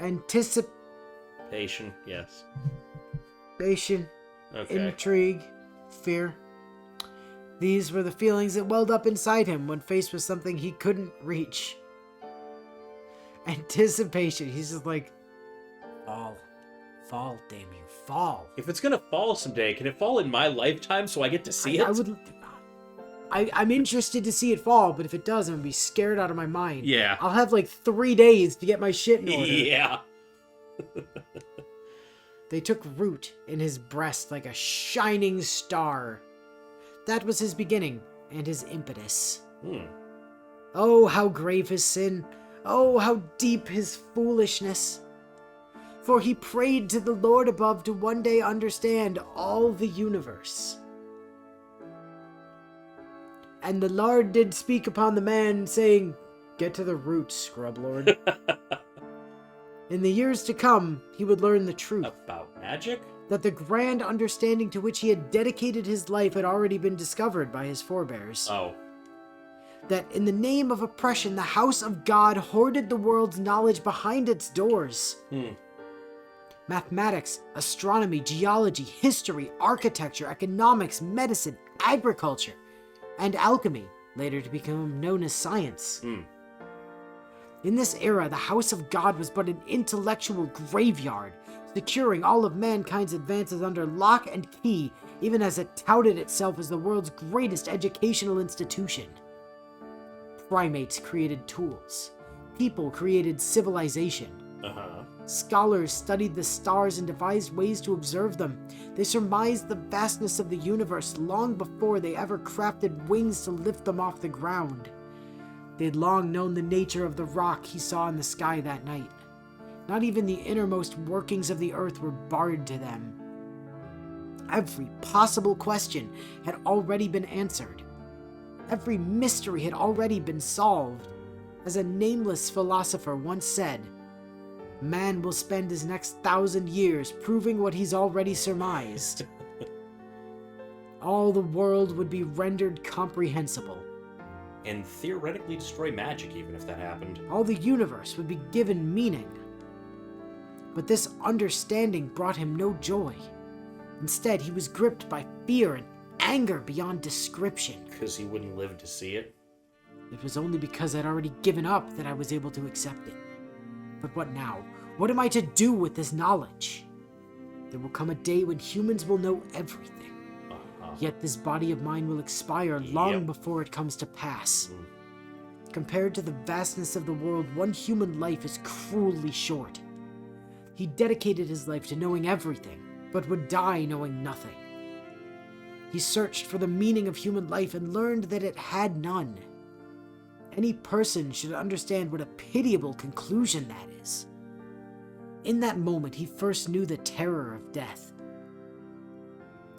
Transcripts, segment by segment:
anticipation, yes. Okay. intrigue, fear. These were the feelings that welled up inside him when faced with something he couldn't reach. Anticipation. He's just like, fall, damn you, fall. If it's gonna fall someday, can it fall in my lifetime so I get to see it? I'm interested to see it fall, but if it does, I'm gonna be scared out of my mind. Yeah. I'll have like 3 days to get my shit in order. Yeah. They took root in his breast like a shining star. That was his beginning and his impetus. Oh, how grave his sin. Oh, how deep his foolishness. For he prayed to the Lord above to one day understand all the universe. And the Lord did speak upon the man, saying, "Get to the root, scrub lord." In the years to come, he would learn the truth. About magic? That the grand understanding to which he had dedicated his life had already been discovered by his forebears. Oh. That in the name of oppression, the house of God hoarded the world's knowledge behind its doors. Mathematics, astronomy, geology, history, architecture, economics, medicine, agriculture, and alchemy, later to become known as science. In this era, the house of God was but an intellectual graveyard, securing all of mankind's advances under lock and key, even as it touted itself as the world's greatest educational institution. Primates created tools. People created civilization. Scholars studied the stars and devised ways to observe them. They surmised the vastness of the universe long before they ever crafted wings to lift them off the ground. They had long known the nature of the rock he saw in the sky that night. Not even the innermost workings of the earth were barred to them. Every possible question had already been answered. Every mystery had already been solved. As a nameless philosopher once said, "Man will spend his next 1,000 years proving what he's already surmised." All the world would be rendered comprehensible. And theoretically destroy magic, even if that happened. All the universe would be given meaning. But this understanding brought him no joy. Instead, he was gripped by fear and anger beyond description. Because he wouldn't live to see it? It was only because I'd already given up that I was able to accept it. But what now? What am I to do with this knowledge? There will come a day when humans will know everything. Yet this body of mine will expire long before it comes to pass. Compared to the vastness of the world, one human life is cruelly short. He dedicated his life to knowing everything, but would die knowing nothing. He searched for the meaning of human life and learned that it had none. Any person should understand what a pitiable conclusion that is. In that moment, he first knew the terror of death.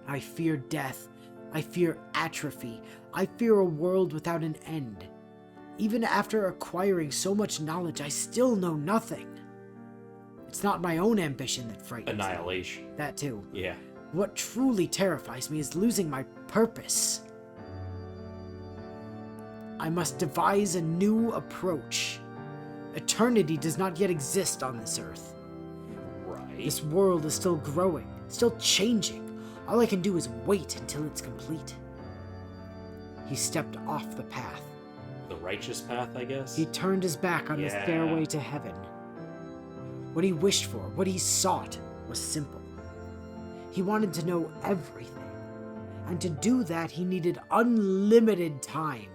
I fear death. I fear atrophy. I fear a world without an end. Even after acquiring so much knowledge, I still know nothing. It's not my own ambition that frightens me. Annihilation. That too. Yeah. What truly terrifies me is losing my purpose. I must devise a new approach. Eternity does not yet exist on this earth. Right. This world is still growing, still changing. All I can do is wait until it's complete. He stepped off the path. The righteous path, I guess? He turned his back on the stairway to heaven. What he wished for, what he sought, was simple. He wanted to know everything. And to do that, he needed unlimited time.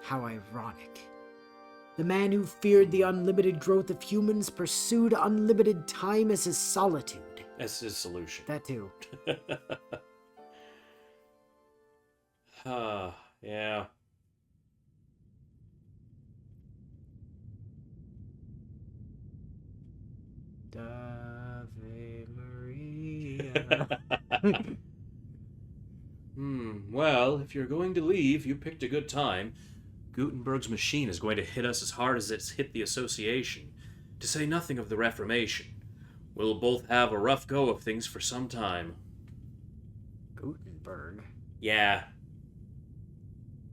How ironic. The man who feared the unlimited growth of humans pursued unlimited time as his solitude. As his solution. That too. Yeah. Ave Maria. Well, if you're going to leave, you picked a good time. Gutenberg's machine is going to hit us as hard as it's hit the Association, to say nothing of the Reformation. We'll both have a rough go of things for some time. Gutenberg? Yeah.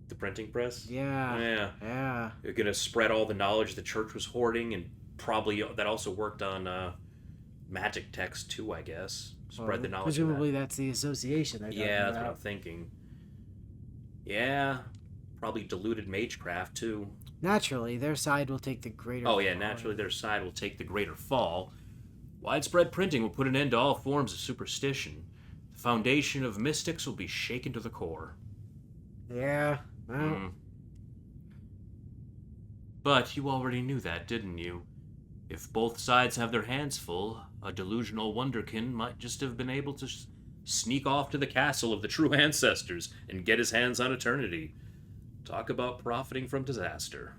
The printing press? Yeah. You're gonna spread all the knowledge the church was hoarding and probably that also worked on magic text too, I guess. Spread the Well, knowledge of that. presumably that's the association they're talking Yeah, that's what I'm about. thinking. Yeah, probably diluted magecraft too. Naturally, their side will take the greater. Oh yeah, fall. naturally their side will take the greater fall. Widespread printing will put an end to all forms of superstition. The foundation of mystics will be shaken to the core. Yeah. Well, Mm. But you already knew that, didn't you? If both sides have their hands full, a delusional wonderkin might just have been able to sneak off to the castle of the true ancestors and get his hands on eternity. Talk about profiting from disaster.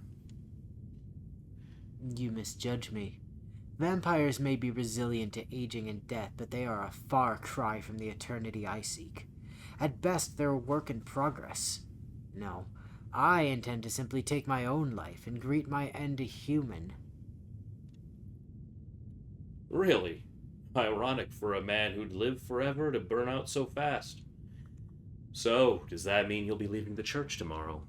you misjudge me. Vampires may be resilient to aging and death, but they are a far cry from the eternity I seek. At best, they're a work in progress. No, I intend to simply take my own life and greet my end a human. Really? Ironic for a man who'd live forever to burn out so fast. So, does that mean you'll be leaving the church tomorrow?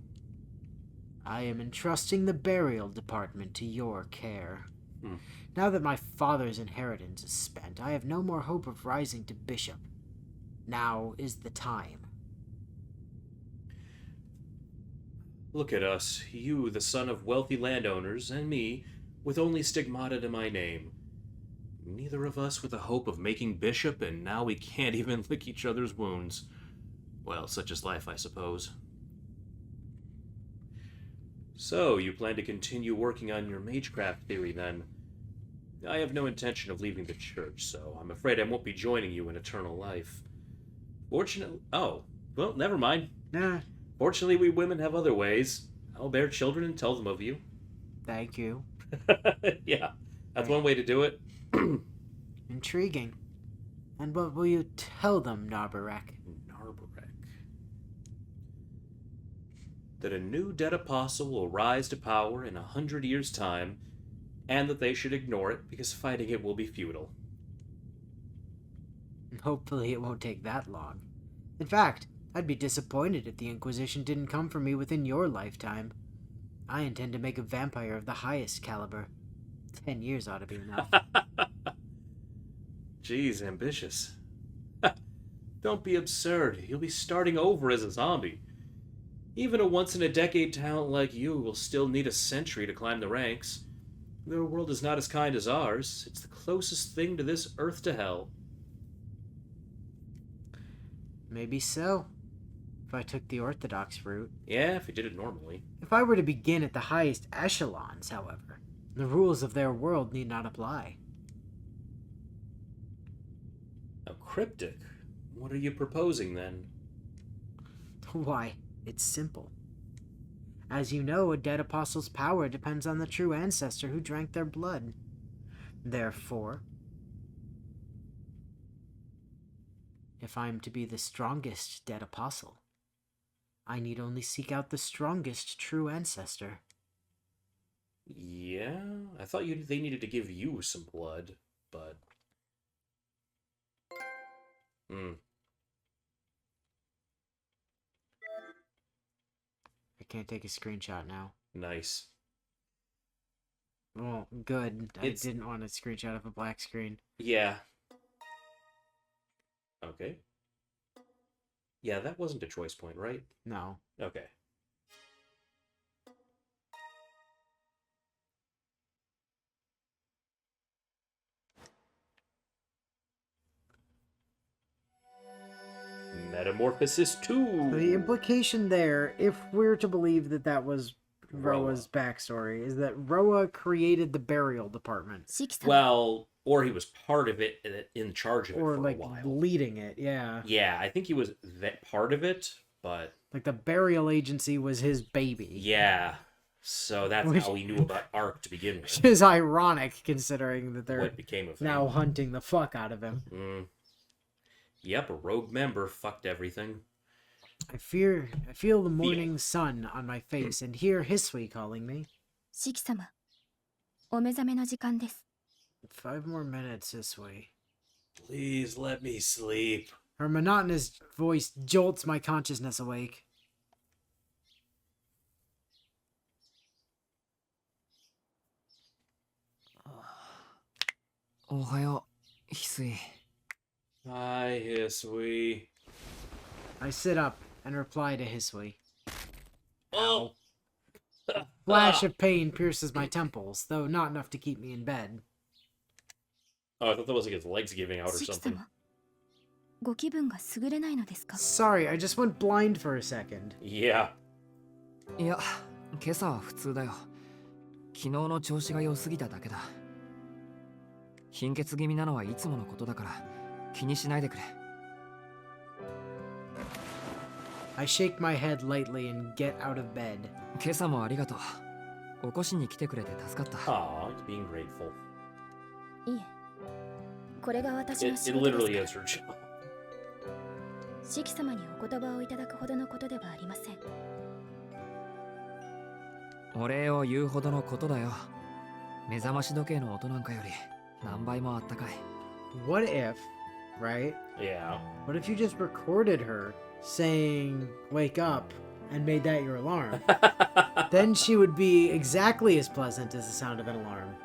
I am entrusting the burial department to your care. Hmm. Now that my father's inheritance is spent, I have no more hope of rising to bishop. Now is the time. Look at us, you, the son of wealthy landowners, and me, with only stigmata to my name. Neither of us with the hope of making bishop, and now we can't even lick each other's wounds. Well, such is life, I suppose. So, you plan to continue working on your magecraft theory, then? I have no intention of leaving the church, so I'm afraid I won't be joining you in eternal life. Fortunately... Oh, well, never mind. Nah, Fortunately, we women have other ways. I'll bear children and tell them of you. thank you. Yeah, that's one way to do it. Intriguing. And what will you tell them, Narbarek? Narbarek. That a new dead apostle will rise to power in 100 years' time, and that they should ignore it because fighting it will be futile. Hopefully it won't take that long. In fact, I'd be disappointed if the Inquisition didn't come for me within your lifetime. I intend to make a vampire of the highest caliber. 10 years ought to be enough. Jeez, ambitious. Don't be absurd. You'll be starting over as a zombie. Even a once-in-a-decade talent like you will still need a century to climb the ranks. Their world is not as kind as ours. It's the closest thing to this earth to hell. Maybe so. If I took the orthodox route. Yeah, if you did it normally. If I were to begin at the highest echelons, however, the rules of their world need not apply. Now, cryptic. What are you proposing, then? Why, it's simple. As you know, a dead apostle's power depends on the true ancestor who drank their blood. Therefore, if I'm to be the strongest dead apostle, I need only seek out the strongest true ancestor. Yeah, I thought they needed to give you some blood, but... I can't take a screenshot now. Nice. Well, good. I didn't want a screenshot of a black screen. Yeah. Okay. Yeah, that wasn't a choice point, right? No. Okay. Metamorphosis 2! The implication there, if we're to believe that that was Roa's backstory, is that Roa created the burial department. Well, or he was part of it, in charge of it or for like a while. leading it, yeah. Yeah, I think he was that part of it, but... Like the burial agency was his baby. Yeah. So that's how he knew about Ark to begin with. Which is ironic, considering that they're What became of now him. hunting the fuck out of him. Yep, a rogue member fucked everything. I feel the morning sun on my face and hear Hisui calling me. シキ様、お目覚めの時間です。 5 more minutes, Hisui. Please let me sleep. Her monotonous voice jolts my consciousness awake. おはよう、翡翠。 Hi, Hisui. I sit up and reply to Hisui. Oh! Flash of pain pierces my temples, though not enough to keep me in bed. Oh, I thought that was like his legs giving out or シキ something. 様、ご気分が優れないのですか？ Sorry, I just went blind for a second. Yeah. いや、今朝は普通だよ。昨日の調子が良すぎただけだ。貧血気味なのはいつものことだから気にしないでくれ。 I shake my head lightly and get out of bed. 今朝もありがとう。起こしに来てくれて助かった。 Aw, he's being grateful. いえ、これが私 It, の仕 it 事 literally で is す her か job. ら。シキ様にお言葉をいただくほどのことではありません。お礼を言うほどのことだよ。目覚まし時計の音なんかより何倍もあったかい。 What if, right? Yeah. What if you just recorded her saying, wake up, and made that your alarm? Then she would be exactly as pleasant as the sound of an alarm.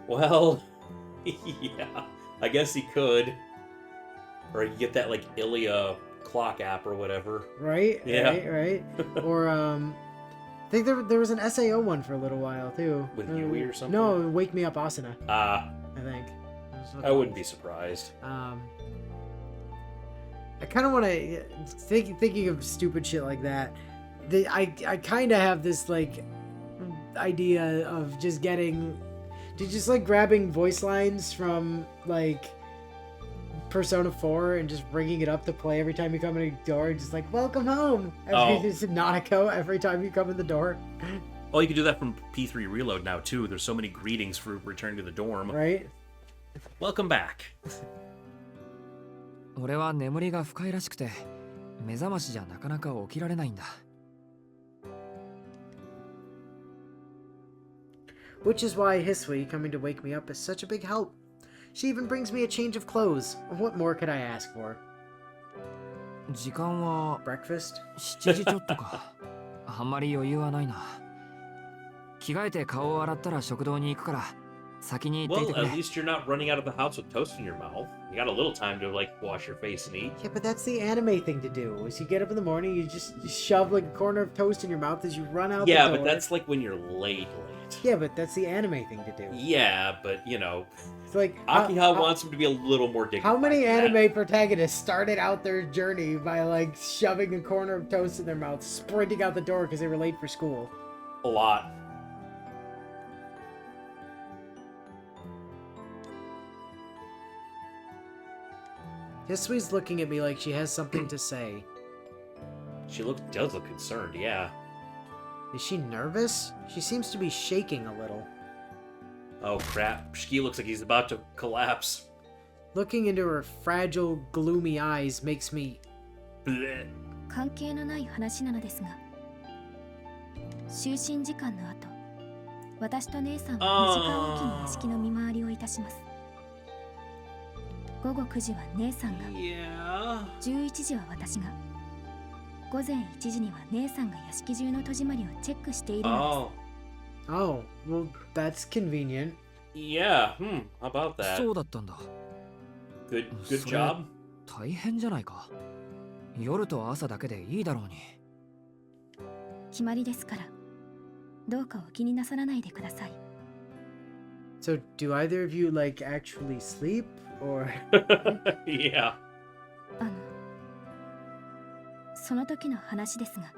Well, yeah. I guess he could. Or he could get that, like, Ilya clock app or whatever. Right? Yeah. Right? Or, I think there was an SAO one for a little while, too. With Yui or something? No, Wake Me Up Asuna, Ah, I think. That's what I it wouldn't be was. surprised. I kind of want to thinking of stupid shit like that. I kind of have this like idea of just grabbing voice lines from like Persona 4 and just bringing it up to play every time you come in a door, just like welcome home. It's Nanako every time you come in the door. Oh, you can do that from P3 Reload now too. There's so many greetings for returning to the dorm. Right? Welcome back. 俺は眠りが深いらしくて目覚ましじゃなかなか起きられないんだ。 Which is why Hisui coming to wake me up is such a big help. She even brings me a change of clothes. What more could I ask for? 時間は Breakfast? 7時ちょっとか。あんまり余裕はないな。着替えて顔を洗ったら食堂に行くから先に行ってい Well, てくれ。 at least you're not running out of the house with toast in your mouth. You got a little time to, like, wash your face and eat. Yeah, but that's the anime thing to do. Is you get up in the morning, you just shove like a corner of toast in your mouth as you run out Yeah, the door. but that's like when you're late. Yeah, but that's the anime thing to do. Yeah, but, you know, It's like Akiha wants him to be a little more dignified. How many than that. anime protagonists started out their journey by like shoving a corner of toast in their mouth, sprinting out the door because they were late for school? A lot. Hisui's looking at me like she has something to say. She does look concerned, yeah. Is she nervous? She seems to be shaking a little. Oh crap, Shiki looks like he's about to collapse. Looking into her fragile, gloomy eyes makes me... Bleh. 関係のない話なのですが、就寝時間の後、私と姉さんは2時間おきに屋敷の見回りをいたします。午後9時は姉さんが、 Yeah. 11時は私が、午前1時には姉さんが屋敷中の戸締まりをチェックしているのです。 Oh. Oh, well, that's convenient. Yeah, how about that? そうだったんだ。 Good それ job. 大変じゃないか。夜と朝だけでいいだろうに。決まりですから、どうかお気になさらないでください。 So, do either of you, like, actually sleep? Or... Yeah. その時の話ですが、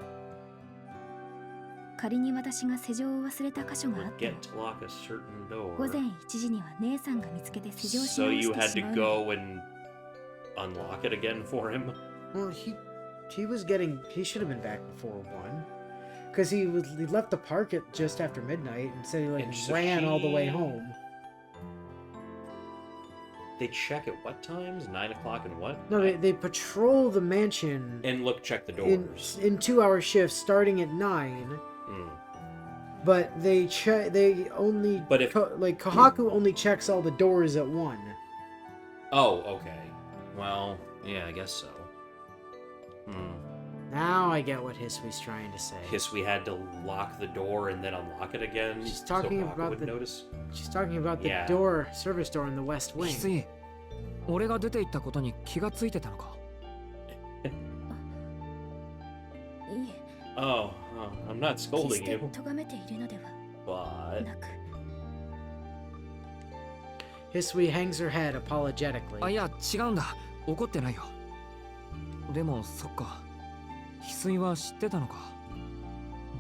仮に私が施錠を忘れた箇所があっても、 Forget to lock a certain 午 door. 前1時には姉さんが見つけて施錠し So 直 you して had し to まうの go and unlock it again for him? Well, he should have been back before 1. Because he left the park at just after midnight and said he, like, And so ran all the way she- home. They check at what times? 9 o'clock and what? No, they patrol the mansion And check the in doors. 2-hour shifts starting at 9. Mm. But they only... But if- Kohaku only checks all the doors at 1. Oh, okay. Well, yeah, I guess so. Now I get what Hisui's trying to say. Hisui had to lock the door and then unlock it again. She's talking so Baka about would the- notice. She's talking about the Yeah. door, service door in the west 翡 wing. 翠俺が出て行ったことに気がついてたのか？いいえ、 Oh, I'm not 決し scolding て you, 咎めているのでは but なく、 Hisui hangs her head apologetically. あ、いや違うんだ、怒ってないよ。でもそっか、翡翠は知ってたのか。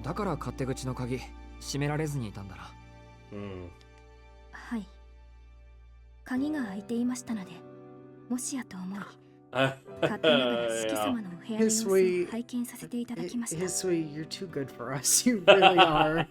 だから勝手口の鍵閉められずにいたんだな。はい。鍵が開いていましたので、もしやと思い、 mm. 勝手ながら四季 Yeah. 様のお部屋の様子を拝見させていただきました。 Hisui, you're too good for us. You really are.